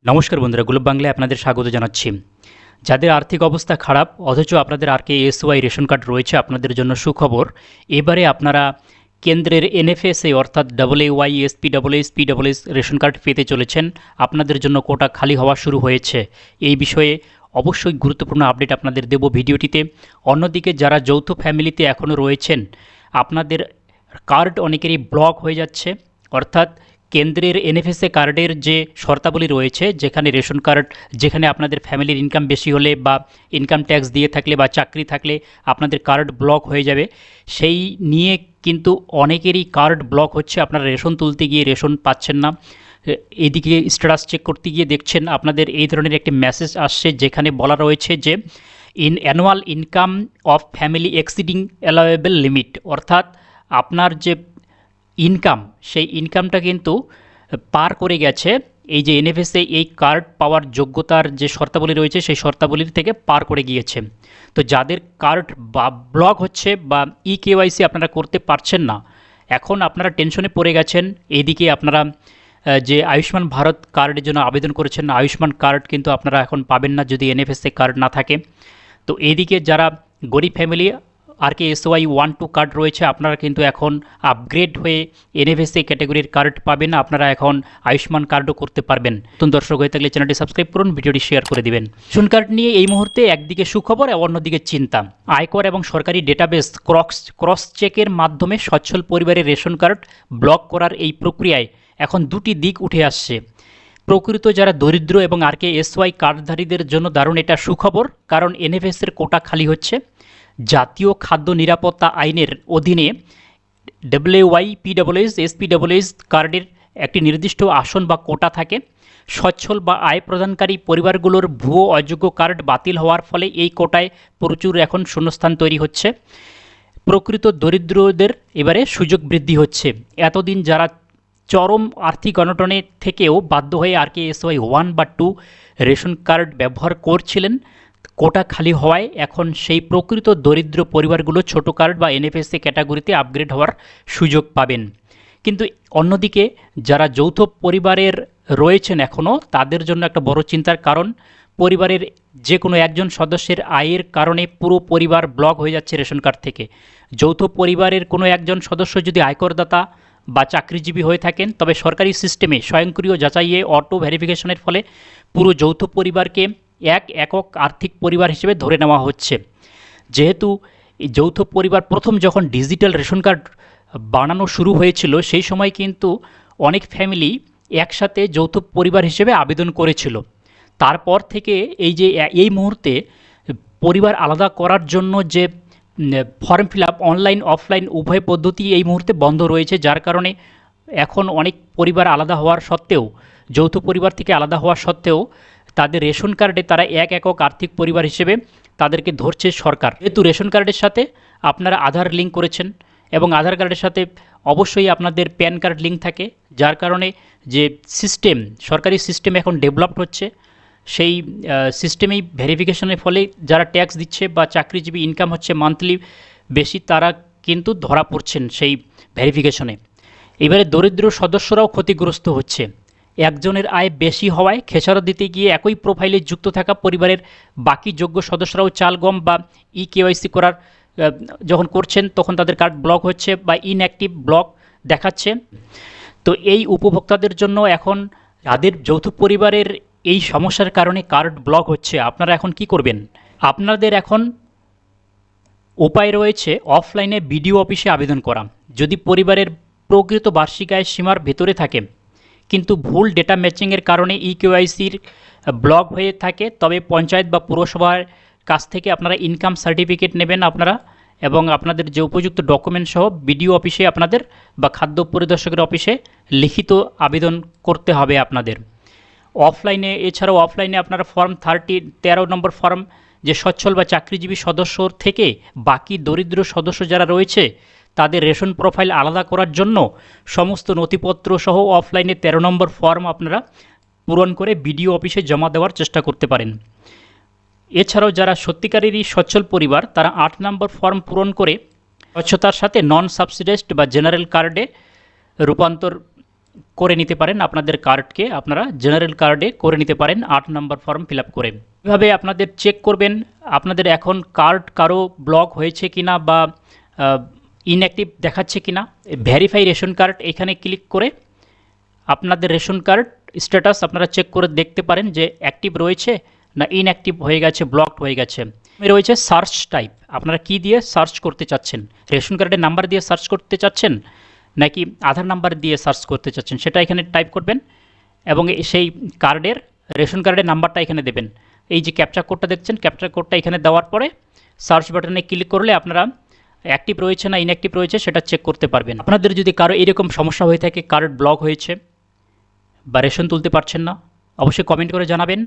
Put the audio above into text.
নমস্কার বন্ধুরা, গ্লোব বাংলায় আপনাদের স্বাগত জানাচ্ছি। যাদের আর্থিক অবস্থা খারাপ অথচ আপনাদের RKSY রেশন কার্ড রয়েছে, আপনাদের জন্য সুখবর। এবারে আপনারা কেন্দ্রের NFSA অর্থাৎ AAY, SPSS, PSS ration card পেতে চলেছেন। আপনাদের জন্য কোটা খালি হওয়া শুরু হয়েছে। এই বিষয়ে অবশ্যই গুরুত্বপূর্ণ আপডেট আপনাদের দেব ভিডিওটিতে। অন্যদিকে যারা যৌথ ফ্যামিলিতে এখনও রয়েছেন, আপনাদের কার্ড অনেকেরই ব্লক হয়ে যাচ্ছে, অর্থাৎ কেন্দ্রের NFSA কার্ডের যে শর্তাবলী রয়েছে, যেখানে রেশন কার্ড, যেখানে আপনাদের ফ্যামিলির ইনকাম বেশি হলে বা ইনকাম ট্যাক্স দিয়ে থাকলে বা চাকরি থাকলে আপনাদের কার্ড ব্লক হয়ে যাবে, সেই নিয়ে কিন্তু অনেকেরই কার্ড ব্লক হচ্ছে। আপনারা রেশন তুলতে গিয়ে রেশন পাচ্ছেন না। এদিকে স্ট্যাটাস চেক করতে গিয়ে দেখছেন আপনাদের এই ধরনের একটি মেসেজ আসছে, যেখানে বলা রয়েছে যে annual income of family exceeding allowable limit, অর্থাৎ আপনার যে ইনকাম, সেই ইনকামটা কিন্তু পার করে গেছে। এই যে NFSA এই কার্ড পাওয়ার যোগ্যতার যে শর্তাবলী রয়েছে, সেই শর্তাবলীর থেকে পার করে গিয়েছে। তো যাদের কার্ড বা ব্লক হচ্ছে বা EKYC আপনারা করতে পারছেন না, এখন আপনারা টেনশনে পড়ে গেছেন। এইদিকে আপনারা যে আয়ুষ্মান ভারত কার্ডের জন্য আবেদন করেছেন, আয়ুষ্মান কার্ড কিন্তু আপনারা এখন পাবেন না যদি NFSA কার্ড না থাকে। তো এইদিকে যারা গরিব ফ্যামিলি RKSY 1-2 কার্ড রয়েছে, আপনারা কিন্তু এখন আপগ্রেড হয়ে NFSA ক্যাটাগরির কার্ড পাবেন। আপনারা এখন আয়ুষ্মান কার্ডও করতে পারবেন। নতুন দর্শক হয়ে থাকলে চ্যানেলটি সাবস্ক্রাইব করুন, ভিডিওটি শেয়ার করে দিবেন। রেশন কার্ড নিয়ে এই মুহূর্তে একদিকে সুখবর, অন্যদিকে চিন্তা। আয়কর এবং সরকারি ডেটাবেস ক্রস চেকের মাধ্যমে সচ্ছল পরিবারের রেশন কার্ড ব্লক করার এই প্রক্রিয়ায় এখন দুটি দিক উঠে আসছে। প্রকৃত যারা দরিদ্র এবং RKSY কার্ডধারীদের জন্য দারুণ এটা সুখবর, কারণ NFSA কোটা খালি হচ্ছে। জাতীয় খাদ্য নিরাপত্তা আইনের অধীনে AAY, PSS, SPSS কার্ডের একটি নির্দিষ্ট আসন বা কোটা থাকে। সচ্ছল বা আয় প্রদানকারী পরিবারগুলোর ভুয়ো অযোগ্য কার্ড বাতিল হওয়ার ফলে এই কোটায় প্রচুর এখন শূন্যস্থান তৈরি হচ্ছে। প্রকৃত দরিদ্রদের এবারে সুযোগ বৃদ্ধি হচ্ছে। এতদিন যারা চরম আর্থিক অনটনে থেকেও বাধ্য হয়ে RKSY 1 বা 2 রেশন কার্ড ব্যবহার করছিলেন, কোটা খালি হওয়ায় এখন সেই প্রকৃত দরিদ্র পরিবারগুলো ছোট কার্ড বা NFSA ক্যাটাগরিতে আপগ্রেড হওয়ার সুযোগ পাবেন। কিন্তু অন্যদিকে যারা যৌথ পরিবারের রয়েছেন এখনও, তাদের জন্য একটা বড় চিন্তার কারণ, পরিবারের যে কোনো একজন সদস্যের আয়ের কারণে পুরো পরিবার ব্লক হয়ে যাচ্ছে রেশন কার্ড থেকে। যৌথ পরিবারের কোনো একজন সদস্য যদি আয়করদাতা বা চাকরিজীবী হয়ে থাকেন, তবে সরকারি সিস্টেমে স্বয়ংক্রিয় যাচাইয়ে অটো ভেরিফিকেশনের ফলে পুরো যৌথ পরিবারকে একক আর্থিক পরিবার হিসেবে ধরে নেওয়া হচ্ছে। যেহেতু যৌথ পরিবার প্রথম যখন ডিজিটাল রেশন কার্ড বানানো শুরু হয়েছিল, সেই সময় কিন্তু অনেক ফ্যামিলি একসাথে যৌথ পরিবার হিসেবে আবেদন করেছিল। তারপর থেকে এই মুহূর্তে পরিবার আলাদা করার জন্য যে form fill up online offline উভয় পদ্ধতি এই মুহূর্তে বন্ধ রয়েছে, যার কারণে এখন অনেক পরিবার আলাদা হওয়ার সত্ত্বেও, যৌথ পরিবার থেকে আলাদা হওয়া সত্ত্বেও তাদের রেশন কার্ডে তারা একক আর্থিক পরিবার হিসেবে তাদেরকে ধরছে সরকার। যেহেতু রেশন কার্ডের সাথে আপনারা আধার লিঙ্ক করেছেন এবং আধার কার্ডের সাথে অবশ্যই আপনাদের প্যান কার্ড লিঙ্ক থাকে, যার কারণে যে সিস্টেম, সরকারি সিস্টেম এখন ডেভেলপড হচ্ছে, সেই সিস্টেমেই ভেরিফিকেশনের ফলে যারা ট্যাক্স দিচ্ছে বা চাকরিজীবী ইনকাম হচ্ছে মান্থলি বেশি, তারা কিন্তু ধরা পড়ছেন সেই ভেরিফিকেশনে। এবারে দরিদ্র সদস্যরাও ক্ষতিগ্রস্ত হচ্ছে। একজনের আয় বেশি হওয়ায় খেসারত দিতে গিয়ে একই প্রোফাইলে যুক্ত থাকা পরিবারের বাকি যোগ্য সদস্যরাও চাল গম বা EKYC করার যখন করছেন, তখন তাদের কার্ড ব্লক হচ্ছে বা ইনঅ্যাক্টিভ ব্লক দেখাচ্ছে। তো এই উপভোক্তাদের জন্য এখন যাদের যৌথ পরিবারের এই সমস্যার কারণে কার্ড ব্লক হচ্ছে, আপনারা এখন কি করবেন? আপনাদের এখন উপায় রয়েছে অফলাইনে BDO অফিসে আবেদন করা। যদি পরিবারের প্রকৃত বার্ষিক আয়ের সীমার ভেতরে থাকে কিন্তু ভুল ডেটা ম্যাচিংয়ের কারণে EKYCর ব্লক হয়ে থাকে, তবে পঞ্চায়েত বা পুরসভার কাছ থেকে আপনারা ইনকাম সার্টিফিকেট নেবেন আপনারা, এবং আপনাদের যে উপযুক্ত ডকুমেন্ট সহ BDO অফিসে আপনাদের বা খাদ্য পরিদর্শকের অফিসে লিখিত আবেদন করতে হবে আপনাদের। অফলাইনে এছাড়াও অফলাইনে আপনারা ফর্ম 13 নম্বর ফর্ম, যে সচ্ছল বা চাকরিজীবী সদস্য থেকে বাকি দরিদ্র সদস্য যারা রয়েছে তাদের রেশন প্রোফাইল আলাদা করার জন্য সমস্ত নথিপত্র সহ অফলাইনে 13 নম্বর ফর্ম আপনারা পূরণ করে BDO অফিসে জমা দেওয়ার চেষ্টা করতে পারেন। এছাড়াও যারা সত্যিকারেরই সচ্ছল পরিবার, তারা 8 নম্বর ফর্ম পূরণ করে স্বচ্ছতার সাথে নন সাবসিডাইজড বা জেনারেল কার্ডে রূপান্তর করে নিতে পারেন, আপনাদের কার্ডকে আপনারা জেনারেল কার্ডে করে নিতে পারেন 8 নম্বর ফর্ম ফিল আপ করে। এভাবে আপনাদের চেক করবেন আপনাদের এখন কার্ড কারো ব্লক হয়েছে কিনা বা ইনঅ্যাক্টিভ দেখাচ্ছে কিনা। ভেরিফাই রেশন কার্ড এখানে ক্লিক করে আপনাদের রেশন কার্ড স্ট্যাটাস আপনারা চেক করে দেখতে পারেন যে অ্যাক্টিভ রয়েছে না ইনঅ্যাক্টিভ হয়ে গেছে, ব্লকড হয়ে গেছে। রয়েছে সার্চ টাইপ, আপনারা কি দিয়ে সার্চ করতে চাচ্ছেন, রেশন কার্ডের নাম্বার দিয়ে সার্চ করতে চাচ্ছেন নাকি আধার নাম্বার দিয়ে সার্চ করতে চাচ্ছেন, সেটা এখানে টাইপ করবেন এবং সেই কার্ডের রেশন কার্ডের নাম্বারটা এখানে দেবেন। এই যে ক্যাপচা কোডটা দেখছেন, ক্যাপচা কোডটা এখানে দেওয়ার পরে সার্চ বাটনে ক্লিক করলে আপনারা অ্যাক্টিভ রয়েছে না ইনঅ্যাক্টিভ রয়েছে সেটা চেক করতে পারবেন। আপনাদের যদি কারো এরকম সমস্যা হয়ে থাকে, কার্ড ব্লক হয়েছে বা রেশন তুলতে পারছেন না, অবশ্যই কমেন্ট করে জানাবেন।